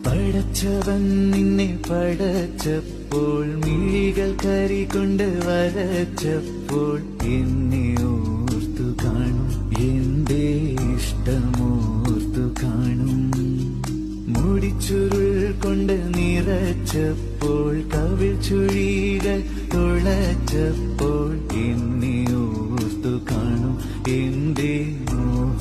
പടച്ചവൻ നിന്നെ പടച്ചപ്പോൾ മിഴികൾ കരികൊണ്ട് വരച്ചപ്പോൾ എന്നെ ഓർത്തു കാണും, എന്റെ ഇഷ്ടമോർത്തു കാണും. മുടിച്ചുരുൾ കൊണ്ട് നിറച്ചപ്പോൾ കവിൾ ചുഴികൾ തുളച്ചപ്പോൾ എന്നെ ഓർത്തു കാണും, എന്റെ മോഹ